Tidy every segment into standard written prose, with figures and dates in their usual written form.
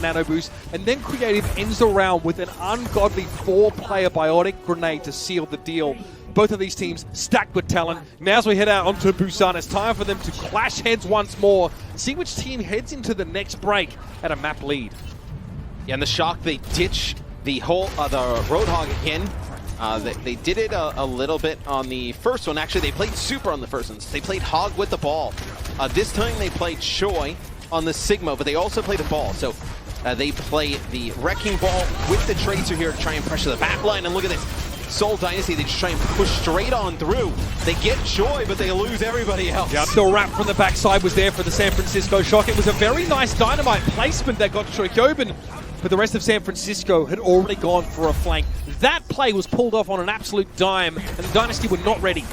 nano boost, and then Creative ends the round with an ungodly 4-player biotic grenade to seal the deal. Both of these teams stacked with talent. Now as we head out onto Busan, it's time for them to clash heads once more, see which team heads into the next break at a map lead. Yeah, and the Shock, they ditch the whole the Roadhog again. They did it a little bit on the first one. Actually, they played Super on the first one. They played Hog with the ball. This time they played Choi on the Sigma, but they also played the ball. So they play the Wrecking Ball with the Tracer here to try and pressure the back line. And look at this. Seoul Dynasty, they just try and push straight on through. They get Choi, but they lose everybody else. Yep. The wrap from the backside was there for the San Francisco Shock. It was a very nice dynamite placement that got Choi open, but the rest of San Francisco had already gone for a flank. That play was pulled off on an absolute dime, and the Dynasty were not ready.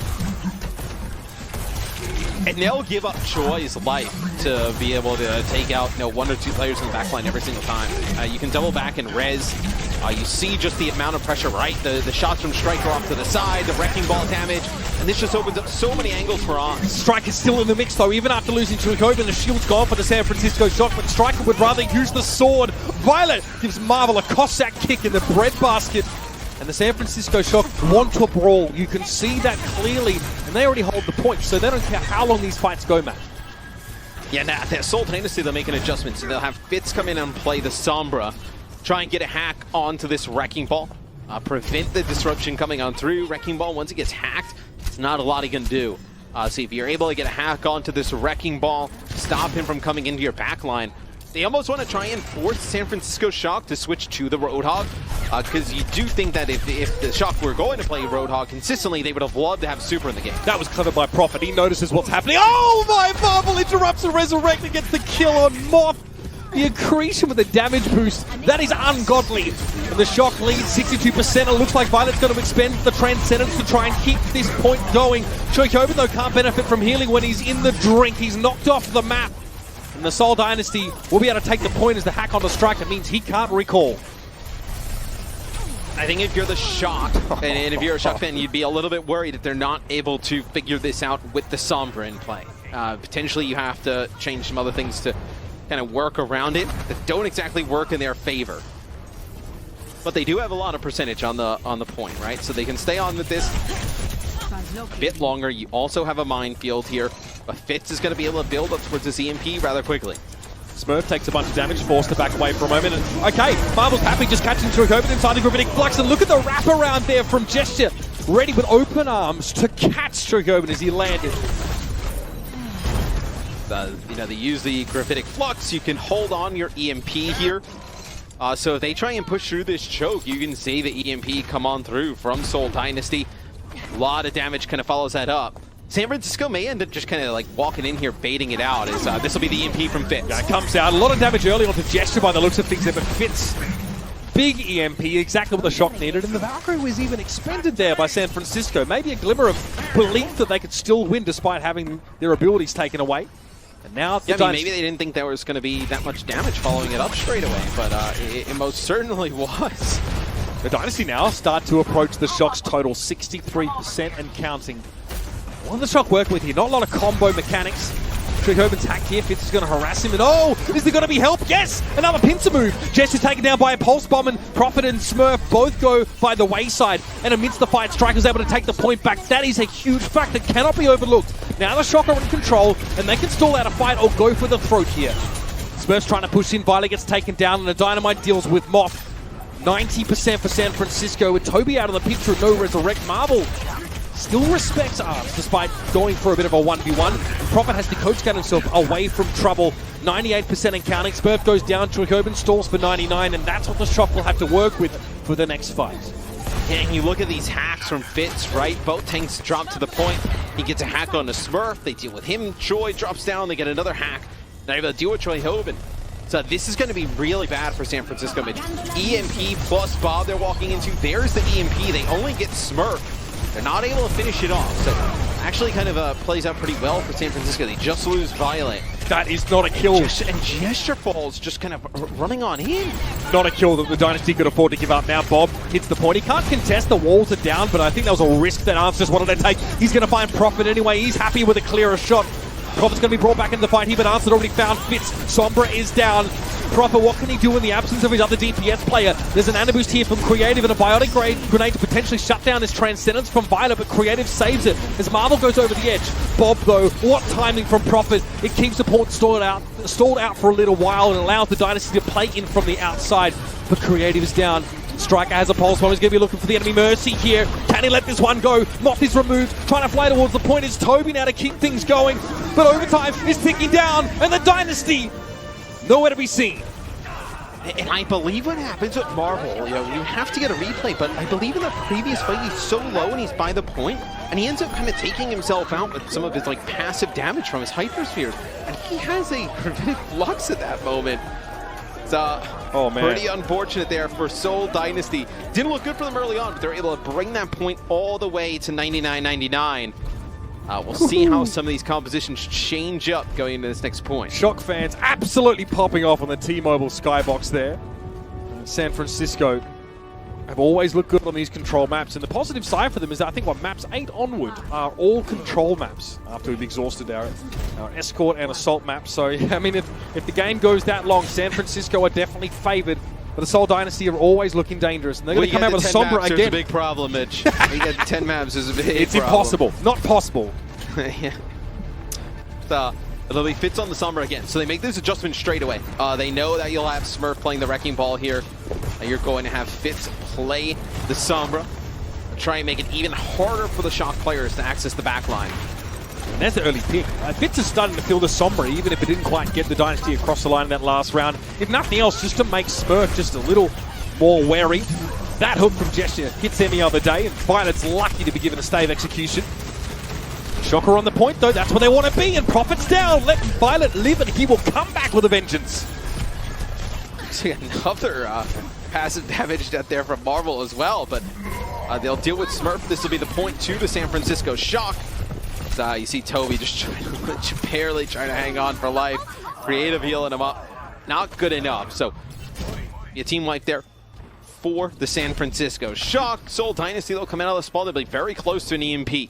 And they'll give up Choi's life to be able to take out 1 or 2 players in the backline every single time. You can double back and res. You see just the amount of pressure, right? The shots from Striker off to the side, the Wrecking Ball damage, and this just opens up so many angles for Ons. Striker's still in the mix though, even after losing to Kobe. The shield's gone for the San Francisco Shock, but Striker would rather use the sword. Violet gives Marvel a Cossack kick in the breadbasket. And the San Francisco Shock want to brawl. You can see that clearly, and they already hold the point, so they don't care how long these fights go, Matt. Yeah, now at Seoul Dynasty, they'll make an adjustment. So they'll have Fitz come in and play the Sombra, try and get a hack onto this Wrecking Ball, prevent the disruption coming on through. Wrecking Ball, once it gets hacked, it's not a lot he can do. So if you're able to get a hack onto this Wrecking Ball, stop him from coming into your backline. They almost want to try and force San Francisco Shock to switch to the Roadhog, because you do think that if the Shock were going to play Roadhog consistently, they would have loved to have Super in the game. That was clever by Prophet. He notices what's happening. Oh my, Marvel interrupts and Resurrect and gets the kill on Moth. The accretion with the damage boost, that is ungodly. And the Shock leads 62%. It looks like Violet's going to expend the Transcendence to try and keep this point going. Choikoban, though, can't benefit from healing when he's in the drink. He's knocked off the map. And the Seoul Dynasty will be able to take the point as the hack on the Striker means he can't recall. I think if you're the Shock, and if you're a Shock fan, you'd be a little bit worried that they're not able to figure this out with the Sombra in play. Potentially you have to change some other things to kind of work around it that don't exactly work in their favor. But they do have a lot of percentage on the point, right? So they can stay on with this a bit longer. You also have a minefield here. But Fitz is going to be able to build up towards this EMP rather quickly. Smurf takes a bunch of damage, forced to back away for a moment. And, okay, Marvel's happy just catching Choikoban inside the Gravitic Flux. And look at the wraparound there from Gesture. Ready with open arms to catch Choikoban as he landed. They use the Gravitic Flux. You can hold on your EMP here. So if they try and push through this choke, you can see the EMP come on through from Seoul Dynasty. A lot of damage kind of follows that up. San Francisco may end up just kind of like walking in here, baiting it out. As this will be the EMP from Fitz. Yeah, it comes out. A lot of damage early onto Gesture by the looks of things there, but Fitz, big EMP, exactly what the Shock needed. And the Valkyrie was even expended there by San Francisco. Maybe a glimmer of belief that they could still win despite having their abilities taken away. And now, maybe they didn't think there was going to be that much damage following it up straight away, but it most certainly was. The Dynasty now start to approach the Shock's total, 63% and counting. What does the Shock work with here? Not a lot of combo mechanics. Choikoban's hack here. Fitz is going to harass him. And oh, is there going to be help? Yes! Another pincer move. Jess is taken down by a Pulse Bomb, and Prophet and Smurf both go by the wayside. And amidst the fight, Striker's able to take the point back. That is a huge fact that cannot be overlooked. Now the Shock are in control, and they can stall out a fight or go for the throat here. Smurf's trying to push in. Violet gets taken down, and the Dynamite deals with Moth. 90% for San Francisco, with Toby out of the picture and no Resurrect. Marvel still respects Arms despite going for a bit of a 1v1. Prophet has to coach get himself away from trouble. 98% in counting. Smurf goes down. Choikoban stalls for 99, and that's what the Shock will have to work with for the next fight. And you look at these hacks from Fitz, right? Both tanks drop to the point. He gets a hack on the Smurf. They deal with him. Choi drops down. They get another hack. They're able to deal with Choikoban. So this is going to be really bad for San Francisco. EMP plus Bob they're walking into. There's the EMP. They only get Smurf. They're not able to finish it off. So actually kind of plays out pretty well for San Francisco. They just lose Violet. That is not a kill. And Gesture Falls just kind of running on in. Not a kill that the Dynasty could afford to give up. Now Bob hits the point. He can't contest, the walls are down, but I think that was a risk that Arms just wanted to take. He's going to find Prophet anyway. He's happy with a clearer shot. Prophet's going to be brought back into the fight here, but Arms had already found Fitz. Sombra is down. Prophet, what can he do in the absence of his other DPS player? There's an Anaboost here from Creative and a Biotic grenade to potentially shut down this Transcendence from Violet, but Creative saves it as Marvel goes over the edge. Bob, though, what timing from Prophet. It keeps support stalled out for a little while and allows the Dynasty to play in from the outside, but Creative is down. Striker has a pulse bomb. He's going to be looking for the enemy Mercy here. Can he let this one go? Moth is removed. Trying to fly towards the point is Toby now to keep things going. But overtime is ticking down, and the Dynasty nowhere to be seen. And I believe what happens with Marvel, you have to get a replay, but I believe in the previous fight he's so low and he's by the point, and he ends up kind of taking himself out with some of his passive damage from his hyperspheres. And he has a Gravitic Flux at that moment. It's pretty unfortunate there for Seoul Dynasty. Didn't look good for them early on, but they're able to bring that point all the way to 99-99. We'll see how some of these compositions change up going into this next point. Shock fans absolutely popping off on the T-Mobile skybox there. San Francisco have always looked good on these control maps, and the positive side for them is that I think maps 8 onward are all control maps after we've exhausted our escort and assault maps. So, I mean, if the game goes that long, San Francisco are definitely favored. But the Seoul Dynasty are always looking dangerous, and they're going to come out with a Sombra again. There's a big problem, Mitch. You get 10 maps, there's a big problem. It's impossible. Not possible. Yeah. Lily fits on the Sombra again, so they make this adjustment straight away. They know that you'll have Smurf playing the Wrecking Ball here. You're going to have Fitz play the Sombra. Try and make it even harder for the Shock players to access the back line. And there's the early pick. Fitz is starting to feel the Sombra, even if it didn't quite get the Dynasty across the line in that last round. If nothing else, just to make Smurf just a little more wary. That hook from Gesture hits any other day, and Violet's lucky to be given a stave execution. Shocker on the point, though. That's where they want to be, and Prophet's down. Let Violet live, and he will come back with a vengeance. See another passive damage death there from Marvel as well, but they'll deal with Smurf. This will be the point to the San Francisco Shock. You see Toby just barely trying to hang on for life. Creative healing him up. Not good enough. So, a team wipe there for the San Francisco Shock. Seoul Dynasty, they'll come out of the spawn. They'll be very close to an EMP.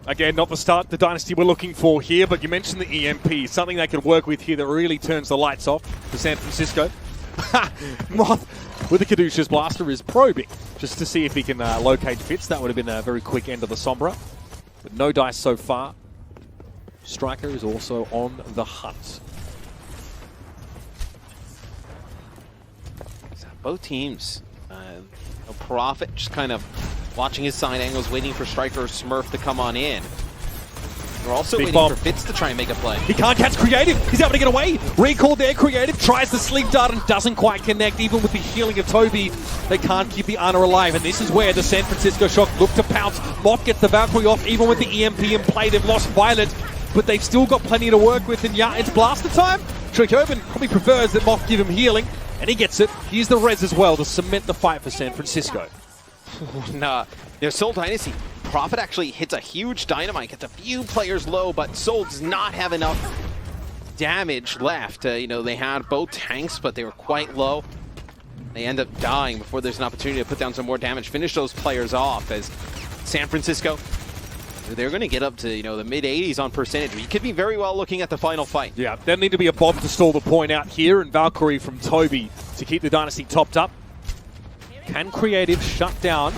Again, not the start the Dynasty we're looking for here, but you mentioned the EMP. Something they could work with here that really turns the lights off for San Francisco. Moth with the Caduceus Blaster is probing just to see if he can locate Fitz. That would have been a very quick end of the Sombra. But no dice so far. Striker is also on the hunt. So both teams, Prophet just kind of watching his side angles, waiting for Striker or Smurf to come on in. We're also waiting for Fitz to try and make a play. He can't catch Creative. He's able to get away. Recall there. Creative tries the sleep dart and doesn't quite connect. Even with the healing of Toby, they can't keep the Ana alive. And this is where the San Francisco Shock look to pounce. Moth gets the Valkyrie off. Even with the EMP in play, they've lost Violet. But they've still got plenty to work with. And yeah, it's blaster time. Trickhoven probably prefers that Moth give him healing. And he gets it. He's the res as well to cement the fight for San Francisco. Nah, Seoul Dynasty. Prophet actually hits a huge dynamite, gets a few players low, but Seoul does not have enough damage left. They had both tanks, but they were quite low. They end up dying before there's an opportunity to put down some more damage, finish those players off as San Francisco, they're going to get up to, the mid-80s on percentage. You could be very well looking at the final fight. Yeah, there'll need to be a bomb to stall the point out here, and Valkyrie from Toby to keep the Dynasty topped up. Can Creative shut down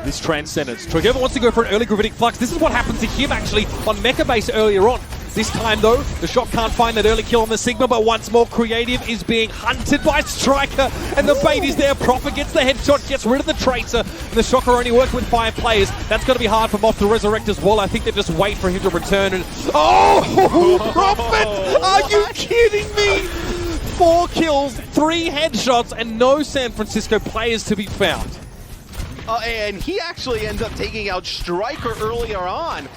this Transcendence? Trigger wants to go for an early Gravitic Flux. This is what happened to him actually on Mecha Base earlier on. This time though, the Shock can't find that early kill on the Sigma, but once more Creative is being hunted by Striker, and the bait is there. Prophet gets the headshot, gets rid of the Tracer, and the Shock are only working with 5 players. That's going to be hard for Moth to resurrect as well. I think they just wait for him to return and... Oh! Prophet! Are you kidding me? 4 kills, 3 headshots, and no San Francisco players to be found. And he actually ends up taking out Striker earlier on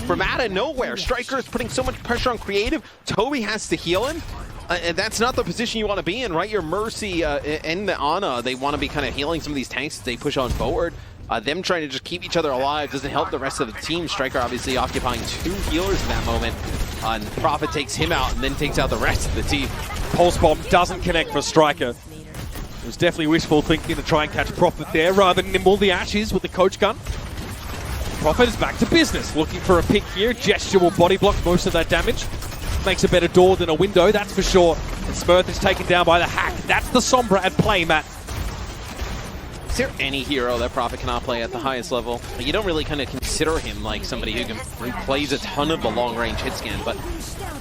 from out of nowhere. Striker is putting so much pressure on Creative. Toby has to heal him. And that's not the position you want to be in, right? Your Mercy and the Ana, they want to be kind of healing some of these tanks as they push on forward. Them trying to just keep each other alive doesn't help the rest of the team. Striker obviously occupying 2 healers in that moment. And Prophet takes him out and then takes out the rest of the team. Pulse Bomb doesn't connect for Striker. It was definitely wishful thinking to try and catch Prophet there rather than Nimble the Ashes with the coach gun. Prophet is back to business, looking for a pick here. Gesture will body block most of that damage. Makes a better door than a window, that's for sure. Smurf is taken down by the hack. That's the Sombra at play, Matt. Is there any hero that Prophet cannot play at the highest level? Like, you don't really kind of consider him like somebody who plays a ton of the long-range hit scan, but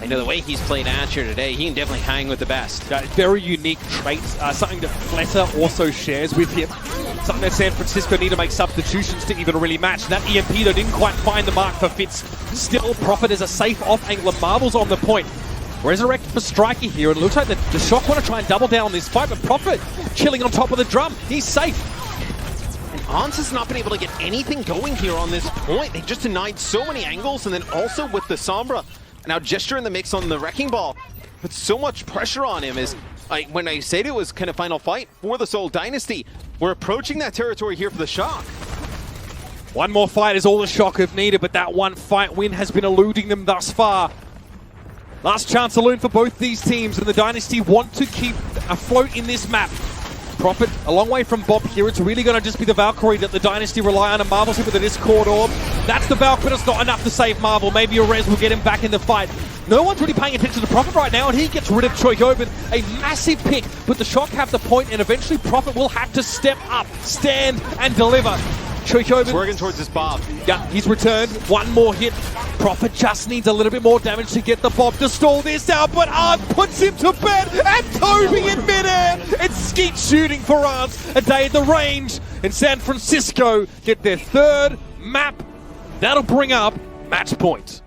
I know the way he's played Asher today, he can definitely hang with the best. Very unique traits, something that Fletter also shares with him. Something that San Francisco need to make substitutions to even really match. That EMP though didn't quite find the mark for Fitz. Still, Prophet is a safe off-angler. Marvel's on the point. Resurrect for Striker here, and it looks like the Shock want to try and double down on this fight, but Prophet chilling on top of the drum. He's safe. And Ans has not been able to get anything going here on this point. They just denied so many angles, and then also with the Sombra. Now Gesture in the mix on the Wrecking Ball, but so much pressure on him is, when I said it was kind of final fight for the Seoul Dynasty, we're approaching that territory here for the Shock. One more fight is all the Shock have needed, but that one fight win has been eluding them thus far. Last chance saloon for both these teams, and the Dynasty want to keep afloat in this map. Prophet, a long way from Bob here. It's really going to just be the Valkyrie that the Dynasty rely on, and Marvel's here with the Discord Orb. That's the Valkyrie, but it's not enough to save Marvel. Maybe a Rez will get him back in the fight. No one's really paying attention to Prophet right now, and he gets rid of Choi Open. A massive pick, but the Shock have the point, and eventually Prophet will have to step up, stand, and deliver. He's working towards his Bob. Yeah, he's returned. One more hit. Prophet just needs a little bit more damage to get the Bob to stall this out, but Arndt puts him to bed, and Toby in midair. It's skeet shooting for Arndt. A day at the range, and San Francisco get their third map. That'll bring up match point.